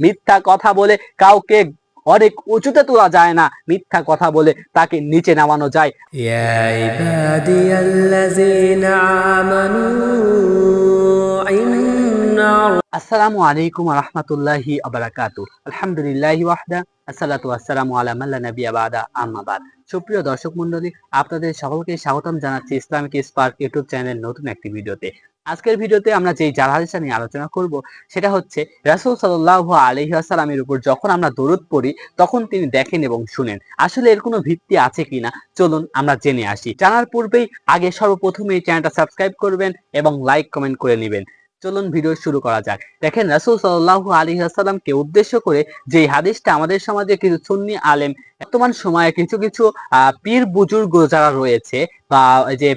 মিথ্যা কথা বলে কাউকে অনেক উঁচুতে তোলা যায় না, মিথ্যা কথা বলে তাকে নিচে নামানো যায়। ইয়া ইবাদিয়াল্লাযীনা আমানু ইন্না আসসালামু আলাইকুম ওয়া রাহমাতুল্লাহি ওয়া বারাকাতুহু। আলহামদুলিল্লাহি ওয়াহদা, আসসালাতু ওয়াসসালামু আলা মান লা নাবিয়্যা বা'দা, আম্মা বাদ। সুপ্রিয় দর্শক মণ্ডলী, আপনাদের সকলকে স্বাগতম জানাচ্ছি ইসলামিক স্পার্ক ইউটিউব চ্যানেলের নতুন একটি ভিডিওতে। আজকের ভিডিওতে আমরা যেই জাল হাদিসটা নিয়ে আলোচনা করব সেটা হচ্ছে রাসূল সাল্লাল্লাহু আলাইহি ওয়াসাল্লামের উপর যখন আমরা দরুদ পড়ি তখন তিনি দেখেন এবং শুনেন। আসলে এর কোনো ভিত্তি আছে কিনা চলুন আমরা জেনে আসি। জানার পূর্বেই আগে সর্বপ্রথমে এই চ্যানেলটা সাবস্ক্রাইব করবেন এবং লাইক কমেন্ট করে নেবেন। চলুন ভিডিও শুরু করা যাক। দেখেন রাসূল সাল্লাল্লাহু আলাইহি ওয়াসাল্লামকে উদ্দেশ্য করে যে হাদিসটা আমাদের সমাজে কিছু সুন্নি আলেম বর্তমান সময়ে কিছু কিছু পীর বুজুর্গ যারা রয়েছে বা যে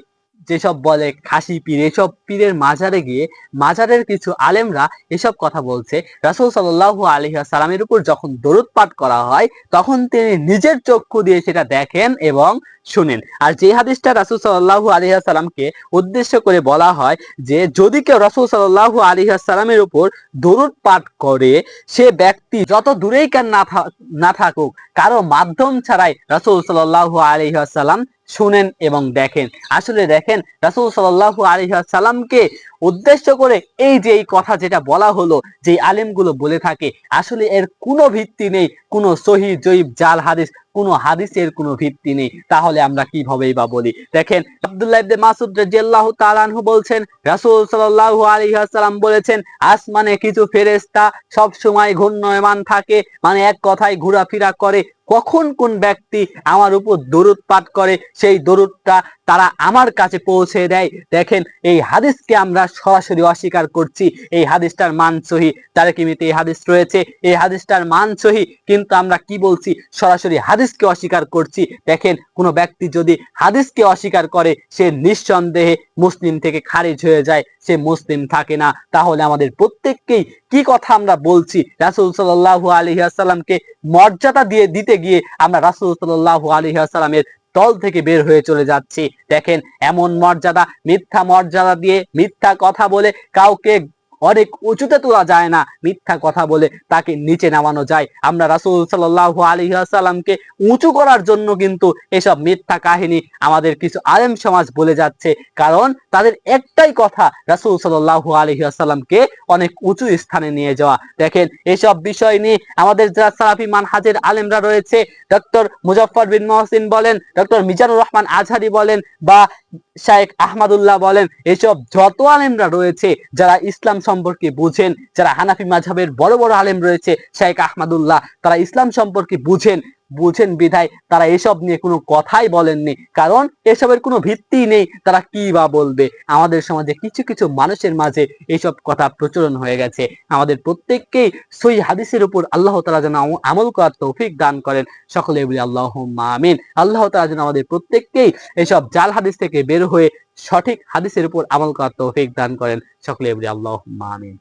যেসব বলে খাসি পীর, এসব পীরের মাজারে গিয়ে মাজারের কিছু আলেমরা এসব কথা বলছে। রাসূল সাল্লাল্লাহু আলাইহি ওয়াসাল্লামের উপর যখন দরুদ পাঠ করা হয় তখন তিনি নিজের চক্ষু দিয়ে সেটা দেখেন এবং শুনেন। আর যে হাদিসটা রাসূল সাল্লাল্লাহু আলাইহি ওয়াসাল্লামকে উদ্দেশ্য করে বলা হয় যে যদি কেউ রাসূল সাল্লাল্লাহু আলাইহি ওয়াসাল্লামের উপর দরুদ পাঠ করে সে ব্যক্তি যত দূরেই কেন না থাকুক কারো মাধ্যম ছাড়াই রাসূল সাল্লাল্লাহু আলাইহি ওয়াসাল্লাম শুনেন এবং দেখেন। আসলে দেখেন রাসূল সাল্লাল্লাহু আলাইহি ওয়াসাল্লামকে উদ্দেশ্য করে এই যে এই কথা যেটা বলা হলো, যে আলেমগুলো বলে থাকে, আসলে এর কোনো ভিত্তি নেই, কোনো সহিহ জয়ীফ জাল হাদিস, কোনো হাদিসের কোনো ভিত্তি নেই। তাহলে আমরা কিভাবেই বা বলি? দেখেন আব্দুল্লাহ ইবনে মাসউদ রাদিয়াল্লাহু তাআলা আনহু বলছেন রাসূল সাল্লাল্লাহু আলাইহি ওয়াসাল্লাম বলেছেন আসমানে কিছু ফেরেশতা সব সময় ঘূর্ণয়মান থাকে, মানে এক কথায় ঘোরাফেরা করে। কখন কোন ব্যক্তি আমার উপর দরুদ পাঠ করে সেই দরুদটা তারা আমার কাছে পৌঁছে দেয়। দেখেন এই হাদিসকে আমরা সরাসরি অস্বীকার করছি। এই হাদিসটার মান সহিহ, তারকিমিতে এই হাদিস রয়েছে, এই হাদিসটার মান সহিহ, কিন্তু আমরা কি বলছি? সরাসরি হাদিসকে অস্বীকার করছি। দেখেন কোন ব্যক্তি যদি হাদিসকে অস্বীকার করে সে নিঃসন্দেহে মুসলিম থেকে খারিজ হয়ে যায়, সে মুসলিম থাকে না। তাহলে আমাদের প্রত্যেককেই কি কথা আমরা বলছি? রাসূল সাল্লাল্লাহু আলাইহি ওয়াসাল্লামকে মর্যাদা দিতে গিয়ে আমরা রাসূল সাল্লাল্লাহু আলাইহি ওয়াসাল্লামের দল থেকে বের হয়ে চলে যাচ্ছি। দেখেন এমন মর্যাদা, মিথ্যা মর্যাদা দিয়ে মিথ্যা কথা বলে কাউকে অনেক উঁচুতে তোলা যায় না, মিথ্যা কথা বলে তাকে নিচে নামানো যায়। আমরা রাসূল সাল্লাল্লাহু আলাইহি ওয়াসাল্লামকে উঁচু করার জন্য কিন্তু এসব মিথ্যা কাহিনী আমাদের কিছু আলেম সমাজ বলে যাচ্ছে, কারণ তাদের একটাই কথা রাসূল সাল্লাল্লাহু আলাইহি ওয়াসাল্লামকে অনেক উঁচু স্থানে নিয়ে যাওয়া। দেখেন এসব বিষয় নিয়ে আমাদের যারা সালাফি মানহাজের আলেমরা রয়েছে, ডক্টর মুজাফফর বিন মহসিন বলেন, ডক্টর মিজানুর রহমান আজহারি বলেন বা শাইখ আহমদুল্লাহ বলেন, এসব যত আলেমরা রয়েছে যারা ইসলাম সম্পর্কে বুঝেন, যারা হানাফি মাযহাবের বড় বড় আলেম রয়েছে, শাইখ আহমদুল্লাহ, তারা ইসলাম সম্পর্কে বুঝেন বিধায় তারা এসব নিয়ে কোনো কথাই বলেননি, কারণ এসবের কোনো ভিত্তি নেই। তারা কি বা বলবে? আমাদের সমাজে কিছু কিছু মানুষের মাঝে এইসব কথা প্রচলন হয়ে গেছে। আমাদের প্রত্যেককেই সহিহ হাদিসের উপর আল্লাহ তাআলা যেন আমল করার তৌফিক দান করেন। সকলে বলি আল্লাহুম্মা আমিন। আল্লাহ তাআলা যেন আমাদের প্রত্যেককেই এসব জাল হাদিস থেকে বের হয়ে সঠিক হাদিসের উপর আমল করার তৌফিক দান করেন। সকলে বলি আল্লাহুম্মা আমিন।